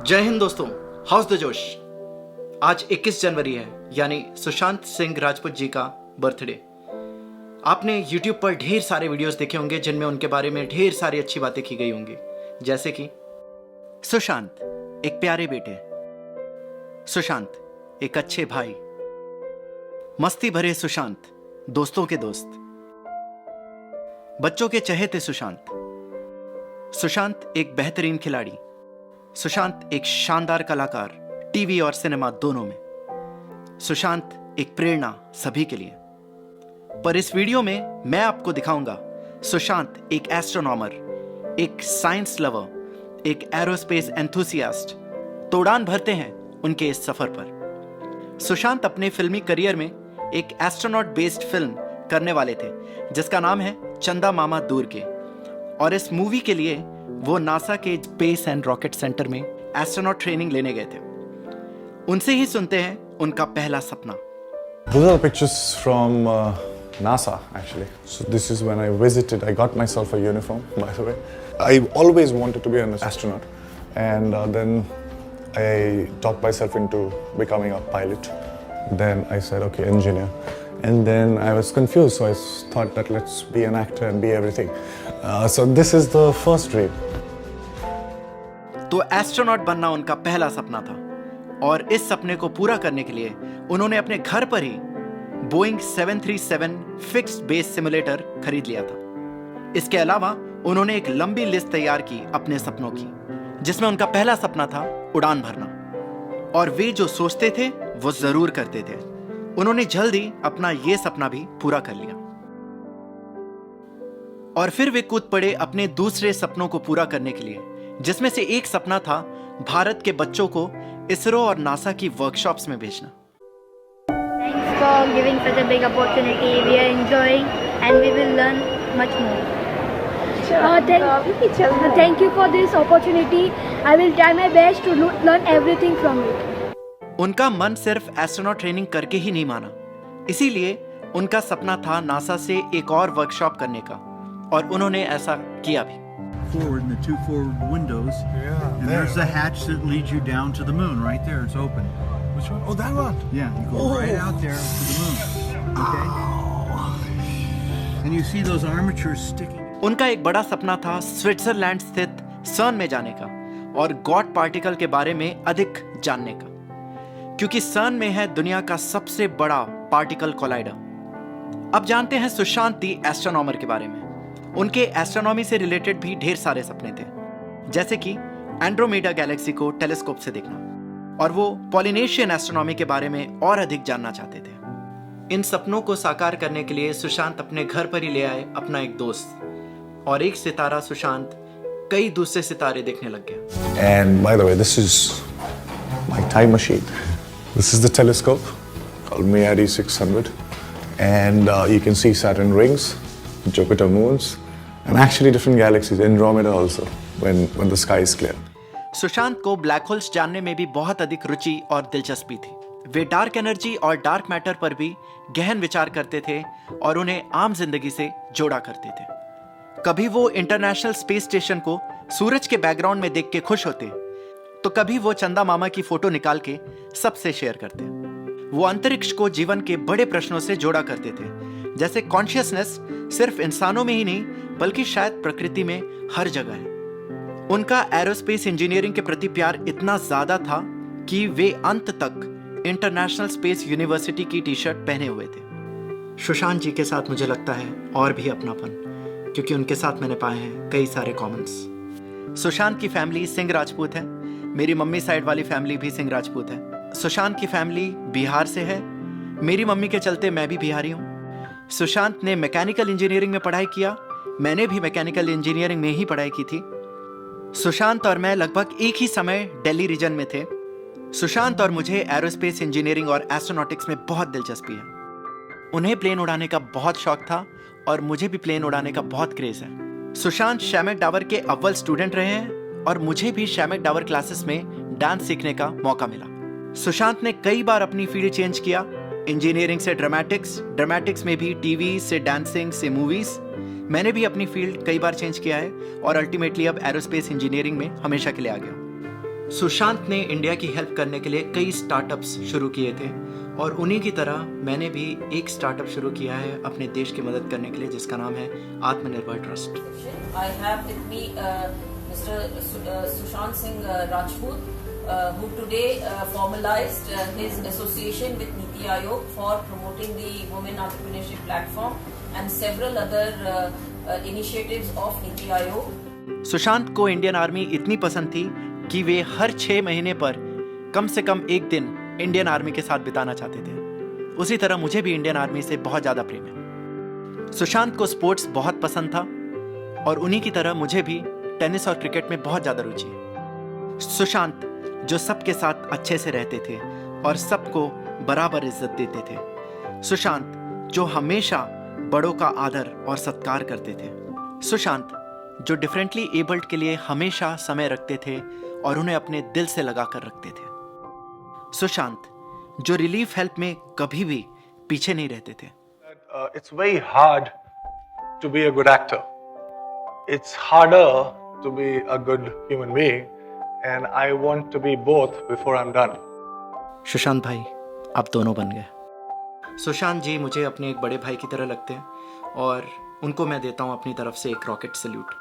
जय हिंद दोस्तों, house the जोश। आज 21 जनवरी है, यानी सुशांत सिंह राजपूत जी का बर्थडे। आपने YouTube पर ढेर सारे वीडियोस देखे होंगे जिनमें उनके बारे में ढेर सारी अच्छी बातें की गई होंगी, जैसे कि सुशांत एक प्यारे बेटे, सुशांत एक अच्छे भाई, मस्ती भरे सुशांत, दोस्तों के दोस्त, बच्चों के चहेते सुशांत, सुशांत एक बेहतरीन खिलाड़ी, सुशांत एक शानदार कलाकार, टीवी और सिनेमा दोनों में, सुशांत एक प्रेरणा सभी के लिए। पर इस वीडियो में मैं आपको दिखाऊंगा सुशांत एक एस्ट्रोनॉमर, एक साइंस लवर, एक एरोस्पेस एंथुसियास्ट। तो उड़ान भरते हैं उनके इस सफर पर। सुशांत अपने फिल्मी करियर में एक एस्ट्रोनॉट बेस्ड फिल्म करने वाले थे जिसका नाम है चंदा मामा दूर के, और इस मूवी के लिए वो नासा के स्पेस एंड रॉकेट सेंटर में एस्ट्रोनॉट ट्रेनिंग लेने गए थे। उनसे ही सुनते हैं उनका पहला सपना। Those are pictures from NASA actually. So this is when I visited. I got myself a uniform, by the way. I always wanted to be an astronaut, and then I talked myself into becoming a pilot. Then I said, okay, engineer. And then I was confused, so I thought that let's be an actor and be everything. So this is the first dream. तो astronaut बनना उनका पहला सपना था, और इस सपने को पूरा करने के लिए उन्होंने अपने घर पर ही बोइंग 737 फिक्स्ड बेस सिमुलेटर खरीद लिया था। इसके अलावा उन्होंने एक लंबी लिस्ट तैयार की अपने सपनों की, जिसमें उनका पहला सपना था उड़ान भरना, और वे जो सोचते थे वो जरूर करते थे। उन्होंने जल्द ही अपना ये सपना भी पूरा कर लिया, और फिर वे कूद पड़े अपने दूसरे सपनों को पूरा करने के लिए, जिसमें से एक सपना था भारत के बच्चों को इसरो और नासा की वर्कशॉप्स में भेजना। Thanks for giving such a big opportunity. We are enjoying and we will learn much more. Thank you for this opportunity. I will try my best to learn everything from it. उनका मन सिर्फ astronaut training करके ही नहीं माना, इसीलिए उनका सपना था नासा से एक और वर्कशॉप करने का, और उन्होंने ऐसा किया भी। Forward in the two forward windows, and there's the hatch that leads you down to the moon. Right there, it's open. Which one? Oh, that one. Yeah, you go right out there to the moon. Okay. And you see those armatures sticking. उनका एक बड़ा सपना था Switzerland स्थित सर्न में जाने का और गॉड पार्टिकल के बारे में अधिक जानने का, क्योंकि सर्न में है दुनिया का सबसे बड़ा पार्टिकल कोलाइडर। अब जानते हैं सुशांत दी एस्ट्रोनॉमर के बारे में। उनके एस्ट्रोनॉमी से रिलेटेड भी ढेर सारे सपने थे, जैसे कि एंड्रोमेडा गैलेक्सी को टेलीस्कोप से देखना, और वो पॉलिनेशियन एस्ट्रोनॉमी के बारे में और अधिक जानना चाहते थे। इन सपनों को साकार करने के लिए सुशांत अपने घर पर ही ले आए अपना एक दोस्त, और एक सितारा सुशांत कई दूसरे सितारे देखने लग गया। And by the way, this is my time machine. This is the telescope called MIRI 600, and you can see Saturn rings, Jupiter moons, and actually different galaxies, Andromeda also, when the sky is clear. Sushant को black holes जानने में भी बहुत अधिक रुचि और दिलचस्पी थी। वे dark energy और डार्क मैटर पर भी गहन विचार करते थे और उन्हें आम जिंदगी से जोड़ा करते थे। कभी वो इंटरनेशनल स्पेस स्टेशन को सूरज के बैकग्राउंड में देख के खुश होते, तो कभी वो चंदा मामा की फोटो निकाल के सबसे शेयर करते। वो अंतरिक्ष को जीवन के बड़े प्रश्नों से जोड़ा करते थे, जैसे कॉन्शियसनेस सिर्फ इंसानों में ही नहीं बल्कि शायद प्रकृति में हर जगह है। उनका एरोस्पेस इंजीनियरिंग के प्रति प्यार इतना ज्यादा था कि वे अंत तक इंटरनेशनल स्पेस यूनिवर्सिटी की टी शर्ट पहने हुए थे। सुशांत जी के साथ मुझे लगता है और भी अपनापन, क्योंकि उनके साथ मैंने पाए हैं कई सारे कॉमन्स। सुशांत की फैमिली सिंह राजपूत है, मेरी मम्मी साइड वाली फैमिली भी सिंह राजपूत है। सुशांत की फैमिली बिहार से है, मेरी मम्मी के चलते मैं भी बिहारी हूँ। सुशांत ने मैकेनिकल इंजीनियरिंग में पढ़ाई किया, मैंने भी मैकेनिकल इंजीनियरिंग में ही पढ़ाई की थी। सुशांत और मैं लगभग एक ही समय दिल्ली रीजन में थे। सुशांत और मुझे एरोस्पेस इंजीनियरिंग और एस्ट्रोनॉटिक्स में बहुत दिलचस्पी है। उन्हें प्लेन उड़ाने का बहुत शौक था और मुझे भी प्लेन उड़ाने का बहुत क्रेज है। सुशांत शैमेक डावर के अव्वल स्टूडेंट रहे हैं और मुझे भी शैमेक डावर क्लासेस में डांस सीखने का मौका मिला। सुशांत ने कई बार अपनी फील्ड चेंज किया, इंजीनियरिंग से ड्रामेटिक्स, ड्रामेटिक्स में भी टीवी से डांसिंग से मूवीज। मैंने भी अपनी फील्ड कई बार चेंज किया है और अल्टीमेटली अब एरोस्पेस इंजीनियरिंग में हमेशा के लिए आ गया। सुशांत ने इंडिया की हेल्प करने के लिए कई स्टार्टअप्स शुरू किए थे और उन्हीं की तरह मैंने भी एक स्टार्टअप शुरू किया है अपने देश की मदद करने के लिए, जिसका नाम है आत्मनिर्भर trust. I have with me Mr. Sushant Singh Rajput, who today formalized his association with Niti Aayog for promoting the Women Entrepreneurship Platform and several other initiatives of Niti Aayog. Sushant को इंडियन आर्मी इतनी पसंद थी कि वे हर 6 महीने पर कम से कम एक दिन इंडियन आर्मी के साथ बिताना चाहते थे। उसी तरह मुझे भी इंडियन आर्मी से बहुत ज़्यादा प्रेम है। सुशांत को स्पोर्ट्स बहुत पसंद था और उन्हीं की तरह मुझे भी टेनिस और क्रिकेट में बहुत ज़्यादा रुचि है। सुशांत जो सबके साथ अच्छे से रहते थे और सबको बराबर इज्जत देते थे। सुशांत जो हमेशा बड़ों का आदर और सत्कार करते थे। सुशांत जो डिफरेंटली एबल्ड के लिए हमेशा समय रखते थे और उन्हें अपने दिल से लगा कर रखते थे। सुशांत जो रिलीफ हेल्प में कभी भी पीछे नहीं रहते थे। It's very hard to be a good actor. It's harder to be a good human being, and I want to be both before I'm done. Sushant भाई आप दोनों बन गए। सुशांत जी मुझे अपने एक बड़े भाई की तरह लगते हैं और उनको मैं देता हूँ अपनी तरफ से एक रॉकेट सैल्यूट।